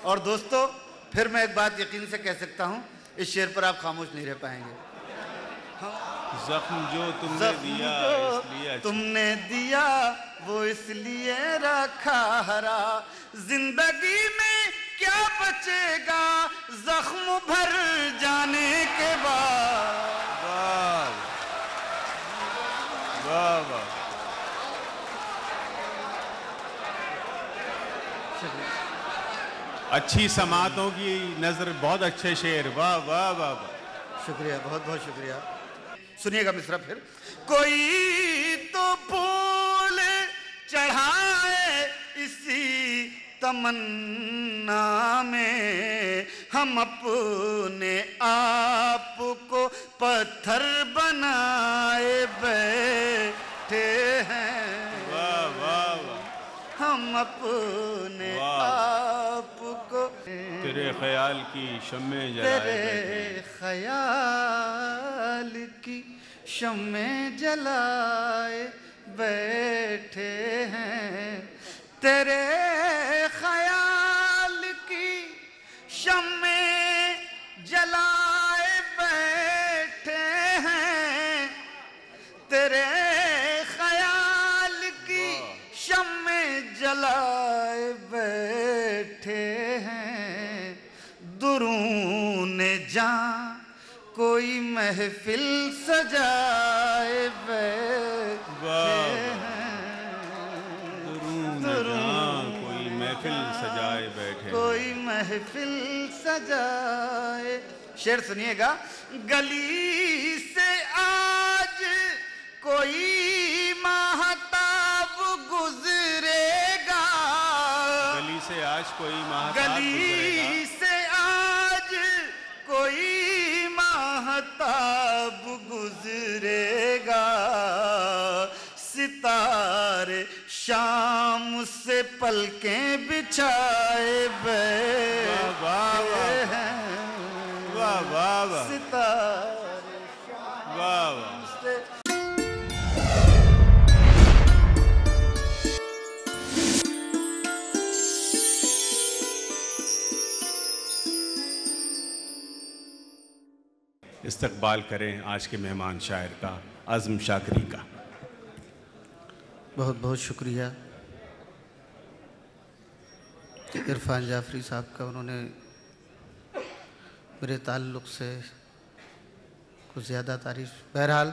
اور دوستو پھر میں ایک بات یقین سے کہہ سکتا ہوں، اس شعر پر آپ خاموش نہیں رہ پائیں گے. زخم جو تم نے دیا اس لیے تم نے دیا وہ اس لیے رکھا ہرا، زندگی میں کیا بچے گا زخم بھر جانے کے بعد. واہ واہ واہ. اچھی سماعتوں کی نظر، بہت اچھے شعر. واہ واہ واہ واہ. شکریہ، بہت بہت شکریہ. سنیے گا مصرع پھر. کوئی تو پھول چڑھائے اسی تمنا میں، ہم اپنے آپ کو پتھر بنائے بیٹھے ہیں. واہ واہ واہ. ہم اپنے آپ کو تیرے خیال کی شمع جلائے تیرے خیال کی شمع جلائے بیٹھے ہیں. تیرے خیال کی شمع جلائے بیٹھے ہیں. تیرے خیال کی شمع جلائے بیٹھے ہیں. درون جاں کوئی محفل سجائے بیٹھے ہیں. درون کوئی محفل سجائے بیٹھے. کوئی محفل سجائے. شعر سنیے گا. گلی سے آج کوئی ماہتاب گزرے گا، گلی سے آج کوئی ماہتاب گلی سے آج کوئی ماہتاب گزرے گا. ستارے شام سے پلکیں بچھائے بیٹھے ہیں. واہ واہ واہ. ستارے واہ واہ. سے استقبال کریں آج کے مہمان شاعر کا، عزم شاکری کا. بہت بہت شکریہ عرفان جعفری صاحب کا. انہوں نے میرے تعلق سے کچھ زیادہ تعریف. بہرحال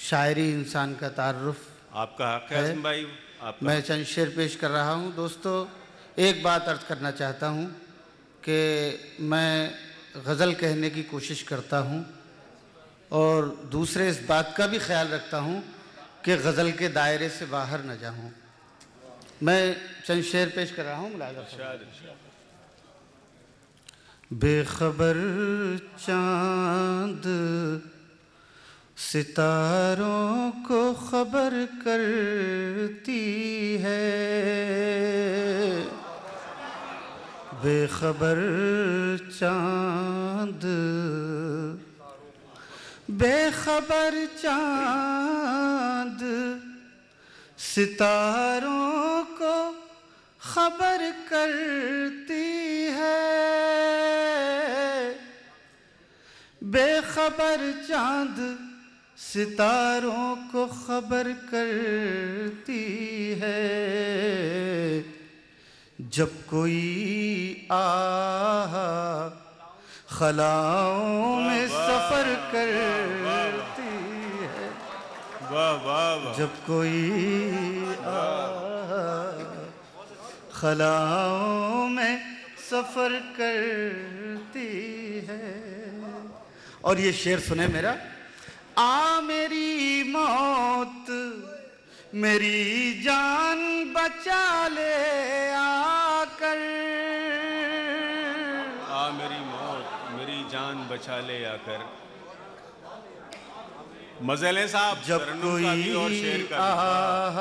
شاعری انسان کا تعارف. آپ کا حق ہے عزم بھائی. میں چند شعر پیش کر رہا ہوں. دوستو ایک بات عرض کرنا چاہتا ہوں کہ میں غزل کہنے کی کوشش کرتا ہوں اور دوسرے اس بات کا بھی خیال رکھتا ہوں کہ غزل کے دائرے سے باہر نہ جاؤں. میں چند شعر پیش کر رہا ہوں. بے خبر چاند ستاروں کو خبر کرتی ہے، بے خبر چاند، بے خبر چاند ستاروں کو خبر کرتی ہے، بے خبر چاند ستاروں کو خبر کرتی ہے. جب کوئی آہ خلاؤں میں سفر کرتی ہے، جب کوئی آہ خلاؤں میں سفر کرتی ہے. اور یہ شعر سنیں میرا. آ میری موت میری جان بچا لے آ کر، آ میری موت میری جان بچا لے آ کر. مزے لیں صاحب. جب کوئی آہ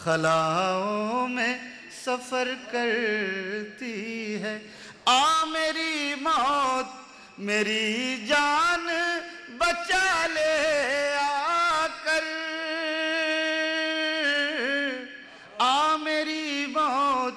خلاؤں میں سفر کرتی ہے، آ میری موت میری جان بچا لے آ کر، آ میری موت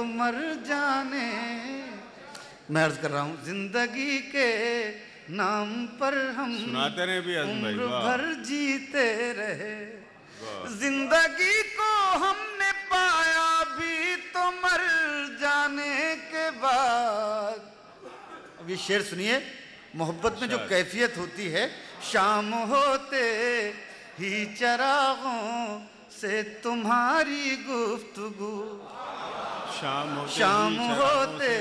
تو مر جانے. میں عرض کر رہا ہوں زندگی کے نام پر ہم سناتے رہے بھی عظم بھائی. عمر بھر جیتے رہے. زندگی کو ہم نے پایا بھی تو مر جانے کے بعد. اب یہ شعر سنیے. محبت میں جو کیفیت ہوتی ہے، شام ہوتے ہی چراغوں سے تمہاری گفتگو، شام ہوتے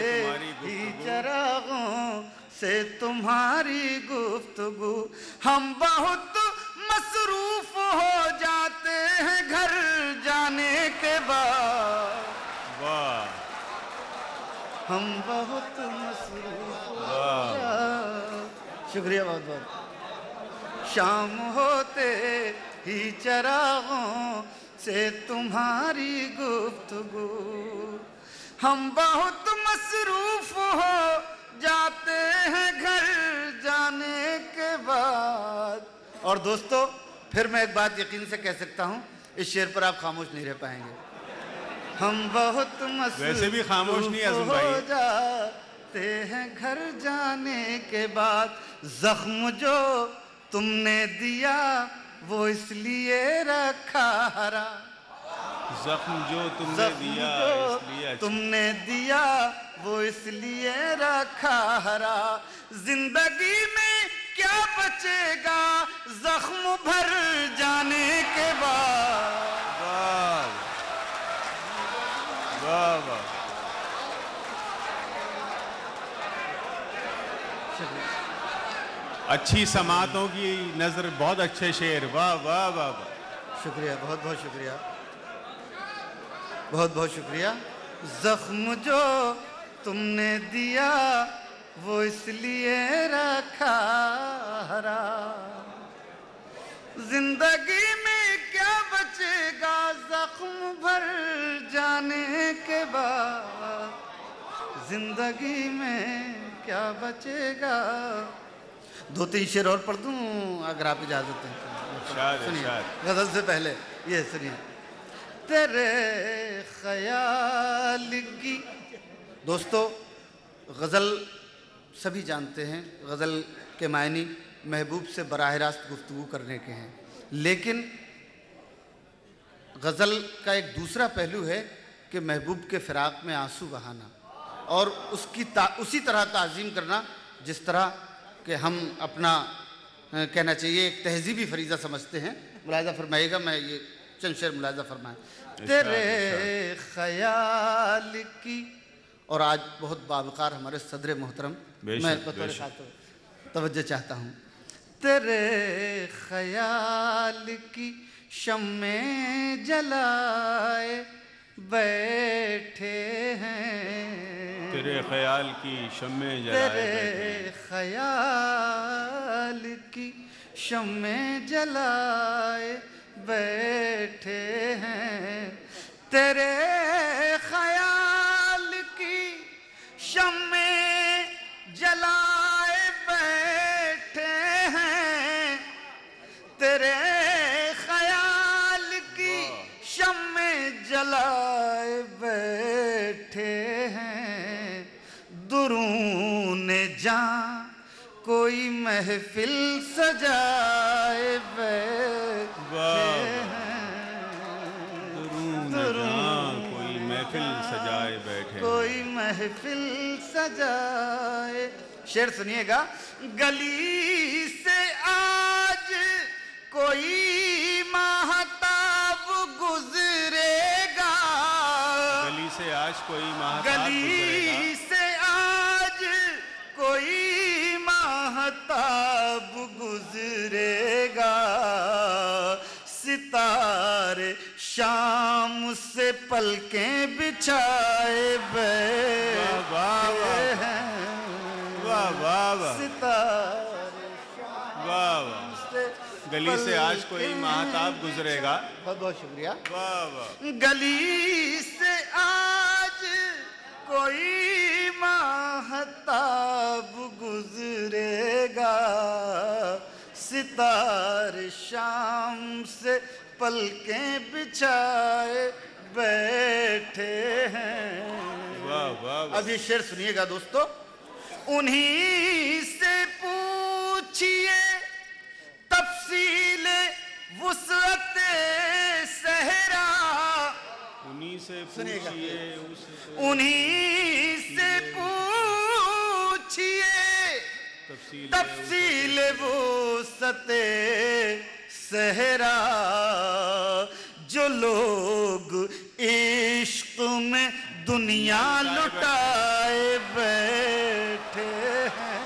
ہی چراغوں سے تمہاری گفتگو، ہم بہت مصروف ہو جاتے ہیں گھر جانے کے بعد. واہ. ہم بہت مصروف ہو جاتے. شکریہ بہت بہت. شام ہوتے ہی چراغوں سے تمہاری گفتگو، ہم بہت مصروف ہو جاتے ہیں گھر جانے کے بعد. اور دوستو پھر میں ایک بات یقین سے کہہ سکتا ہوں، اس شعر پر آپ خاموش نہیں رہ پائیں گے. ہم بہت ویسے بھی خاموش نہیں مصروف عظم بھائی. ہو جاتے ہیں گھر جانے کے بعد. زخم جو تم نے دیا وہ اس لیے رکھا ہرا، زخم جو تم نے دیا اس لیے. تم نے دیا وہ اس لیے رکھا ہرا. زندگی میں کیا بچے گا زخم بھر جانے کے بعد. واہ واہ واہ. اچھی سماعتوں کی نظر، بہت اچھے شعر. واہ واہ واہ واہ. شکریہ، بہت بہت شکریہ، بہت بہت شکریہ. زخم جو تم نے دیا وہ اس لیے رکھا ہرا. زندگی میں کیا بچے گا زخم بھر جانے کے بعد. زندگی میں کیا بچے گا. دو تین شعر اور پڑھ دوں اگر آپ اجازت دیں. سنیے غزل سے پہلے یہ سنیے. تیرے خیال کی. دوستو غزل سبھی جانتے ہیں، غزل کے معنی محبوب سے براہ راست گفتگو کرنے کے ہیں، لیکن غزل کا ایک دوسرا پہلو ہے کہ محبوب کے فراق میں آنسو بہانا اور اسی طرح تعظیم کرنا جس طرح کہ ہم اپنا کہنا چاہیے ایک تہذیبی فریضہ سمجھتے ہیں. ملاحظہ فرمائیے گا، میں یہ چند شعر ملاحظہ فرمائیں. تیرے خیال کی. اور آج بہت باوقار ہمارے صدر محترم، میں بطور خاص توجہ چاہتا ہوں. تیرے خیال کی شمع جلائے بیٹھے ہیں، تیرے خیال کی شمع جلائے تیرے خیال کی شمع جلائے بیٹھے ہیں. تیرے خیال کی شمع جلائے بیٹھے ہیں. تیرے خیال کی شمع جلائے بیٹھے ہیں. درون جاں کوئی محفل سجائے بیٹھے ہیں. کوئی محفل سجائے بیٹھے، کوئی محفل سجائے. شعر سنیے گا. گلی سے آج کوئی ماہتاب گزرے گا، گلی سے آج کوئی ماہتاب گلی سے آج کوئی ماہتاب گزرے گا. ستارے شام سے پلکیں بچھائے بیٹھے ہیں. واہ واہ واہ. ستارے واہ واہ. گلی سے آج کوئی ماہتاب گزرے گا. بہت بہت شکریہ. واہ واہ. گلی سے آج کوئی ماہتاب گزرے گا. ستارے شام سے پلکیں بچھائے بیٹھے ہیں. واہ واہ واہ. اب یہ شعر سنیے گا دوستو. انہی سے پوچھئے تفصیل وسعت صحرا. انہی سے سنیے گا. پوچھئے انہی سے پوچھئے تفصیل وسعت صحرا. جو لوگ عشق میں دنیا لٹائے بیٹھے ہیں.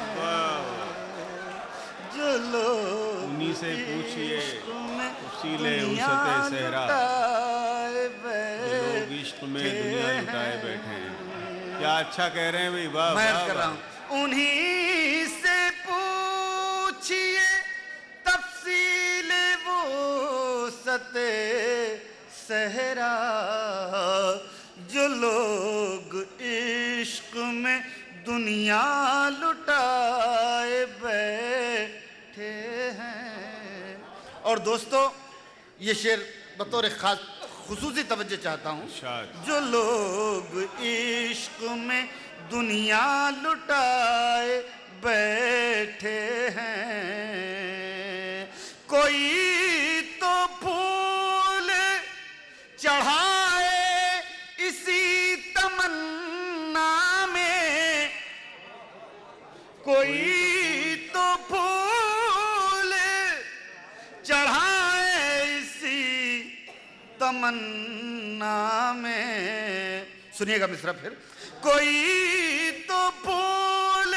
جو لوگ انہی سے پوچھئے عشق میں تفصیل دنیا وسعت صحرا. لٹائے لوگ عشق میں دنیا لٹائے بیٹھے ہیں. کیا اچھا کہہ رہے ہیں بھئی. واہ میں واہ کر رہا واہ. ہوں. انہی سے پوچھئے تفصیل وسعت صحرا. جو لوگ عشق میں دنیا لٹائے بیٹھے ہیں. اور دوستو یہ شعر بطور خاص خصوصی توجہ چاہتا ہوں. ارشاد. جو لوگ عشق میں دنیا لٹائے بیٹھے ہیں. کوئی تو پھول چڑھائے اسی تمنا میں. کوئی تو پھول چڑھائے اسی تمنا میں. سنیے گا مصرع پھر. کوئی تو پھول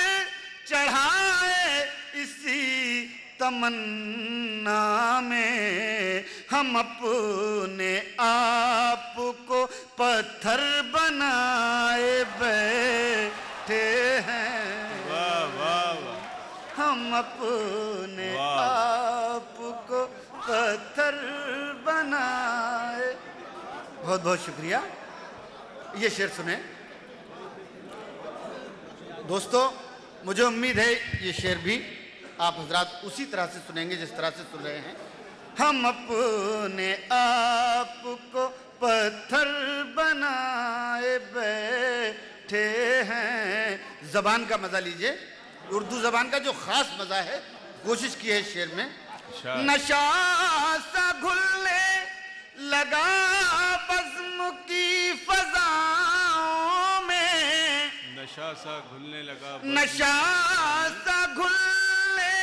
چڑھائے اسی تمنا میں. ہم اپنے آپ کو پتھر بنائے بیٹھے ہیں. واہ واہ واہ. ہم اپنے واہ. آپ کو پتھر بنائے. بہت بہت شکریہ. یہ شعر سنیں دوستو. مجھے امید ہے یہ شعر بھی آپ حضرات اسی طرح سے سنیں گے جس طرح سے سن رہے ہیں. ہم اپنے آپ کو پتھر بنائے بیٹھے ہیں. زبان کا مزہ لیجئے. اردو زبان کا جو خاص مزہ ہے کوشش کی ہے اس شعر میں. نشہ سا گھلنے لگا بزم کی فضاؤں میں. نشہ سا گھلنے لگا. نشہ سا گھلنے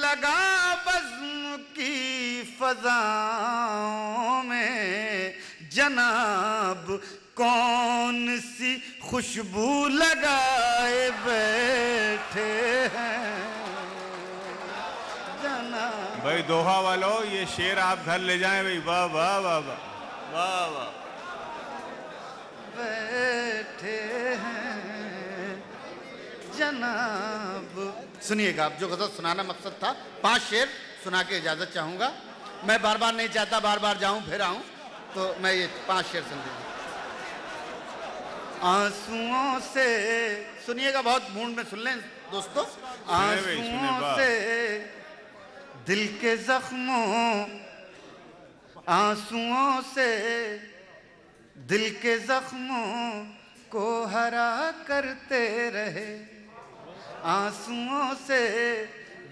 لگا بزم کی فضاؤں میں. جناب کون سی خوشبو لگائے بیٹھے ہیں. جناب بھائی دوحہ والو یہ شعر آپ گھر لے جائیں بھائی. واہ واہ واہ واہ. واہ واہ. بیٹھے ہیں جناب. سنیے گا. اب جو غزل سنانا مقصد تھا 5 شعر سنا کے اجازت چاہوں گا. میں بار بار نہیں چاہتا بار بار جاؤں پھر آؤں. تو میں یہ 5 شعر سن لوں. آنسوؤں سے سنیے گا. بہت موڈ میں سن لیں دوستو. آنسوؤں سے دل کے زخموں. آنسوؤں سے دل کے زخموں کو ہرا کرتے رہے. آنسوؤں سے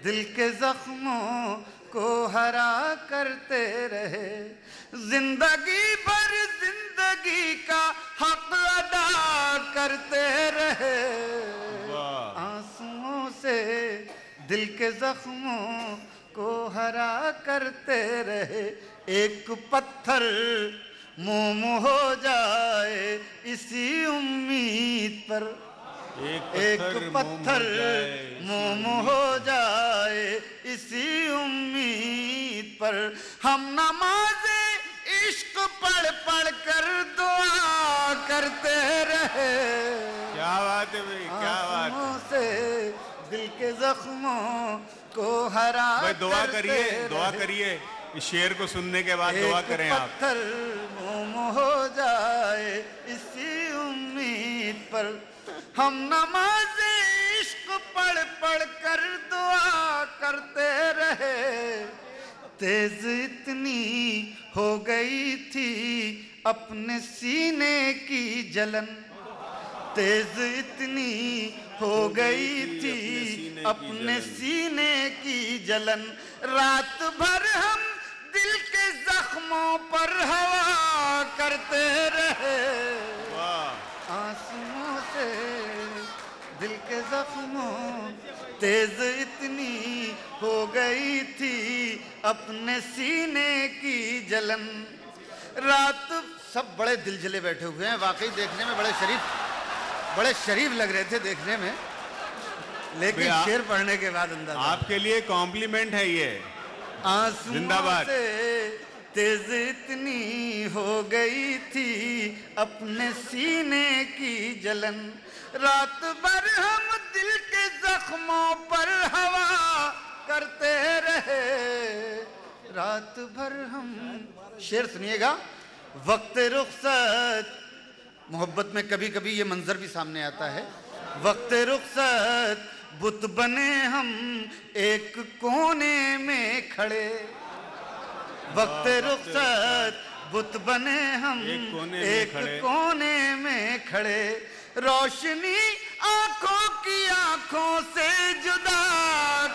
دل کے زخموں کو ہرا کرتے رہے. زندگی بھر زندگی کا حق ادا کرتے رہے. آنسوؤں سے دل کے زخموں کو ہرا کرتے رہے. ایک پتھر موم ہو جائے اسی امید پر. ایک پتھر موم ہو جائے اسی امید پر. ہم نماز عشق پڑھ پڑھ کر دعا کرتے رہے. کیا بات ہے بھائی. کیا بات ہے. آنسوؤں سے دل کے زخموں کو ہرا بھائی دعا کرتے کریے. دعا رہے. کریے. اس شعر کو سننے کے بعد دعا کریں آپ. ایک پتھر موم ہو جائے اسی امید پر. ہم نماز عشق پڑھ پڑھ کر دعا کرتے رہے. تیز اتنی ہو گئی تھی اپنے سینے کی جلن تیز اتنی ہو گئی تھی اپنے سینے کی جلن رات بھر ہم دل کے زخموں پر ہوا کرتے رہے آنسوؤں سے دل کے زخموں تیز اتنی ہو گئی تھی اپنے سینے کی جلن رات سب بڑے دل جلے بیٹھے ہوئے ہیں واقعی دیکھنے میں بڑے شریف لگ رہے تھے دیکھنے میں لیکن شعر پڑھنے کے بعد اندازہ آپ کے لیے کمپلیمنٹ ہے یہ آنسوؤں سے تیز اتنی ہو گئی تھی اپنے سینے کی جلن رات بھر ہم دل کے زخموں پر ہوا کرتے رہے رات بھر ہم شعر سنیے گا وقت رخصت محبت میں کبھی کبھی یہ منظر بھی سامنے آتا ہے وقت رخصت بت بنے ہم ایک کونے میں کھڑے وقت رخصت بت بنے ہم ایک کونے میں کھڑے روشنی آنکھوں کی آنکھوں سے جدا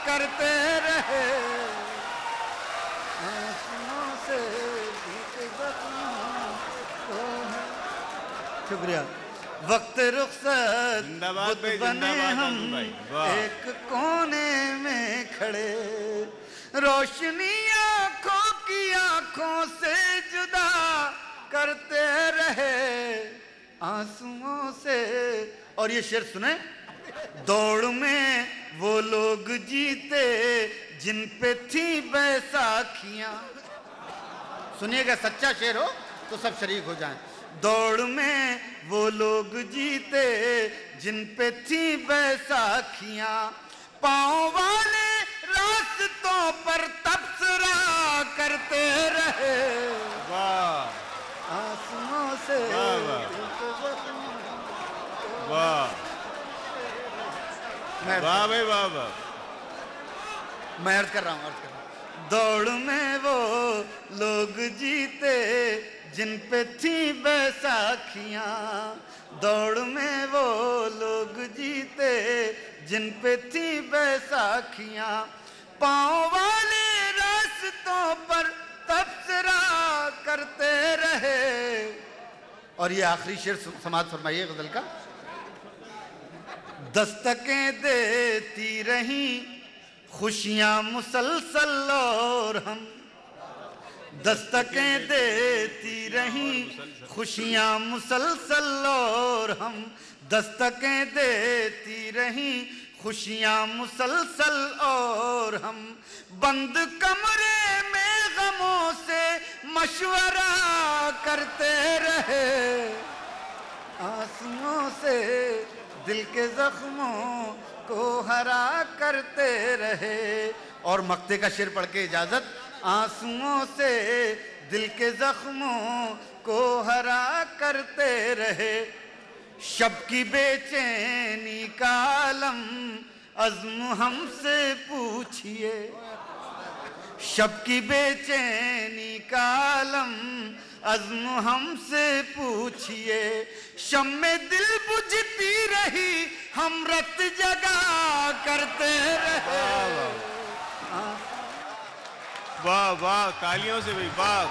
کرتے رہے آنسوؤں سے شکریہ وقت رخصت بت بنے ہم ایک کونے میں کھڑے روشنی آنکھوں کی آنکھوں سے جدا کرتے رہے آنسوؤں سے اور یہ شعر سنیں دوڑ میں وہ لوگ جیتے جن پہ تھی بیساکھیاں سنیے گا سچا شعر ہو تو سب شریک ہو جائیں دوڑ میں وہ لوگ جیتے جن پہ تھی بیساکھیاں پاؤں والے راستوں پر تبصرہ کرتے رہے آنسوؤں سے میں عرض کر رہا ہوں دوڑ میں وہ لوگ جیتے جن پہ تھی بیساکھیاں دوڑ میں وہ لوگ جیتے جن پہ تھی بیساکھیاں پاؤں والے راستوں پر تبصرہ کرتے رہے اور یہ آخری شعر سماعت فرمائیے غزل کا دستکیں دیتی رہیں خوشیاں مسلسل اور ہم دستکیں دیتی رہیں خوشیاں مسلسل اور ہم دستکیں دیتی رہیں خوشیاں مسلسل اور ہم بند کمرے میں غموں سے مشورہ کرتے رہے آنسوؤں سے دل کے زخموں کو ہرا کرتے رہے اور مقطع کا شعر پڑھ کے اجازت آنسوؤں سے دل کے زخموں کو ہرا کرتے رہے شب کی بے چینی کا عالم عزم ہم سے پوچھئے شب کی بے چینی کا عالم عزم ہم سے پوچھئے شمع دل بجھتی رہی ہم رت جگا کرتے رہے واہ واہ تالیوں سے بھی واہ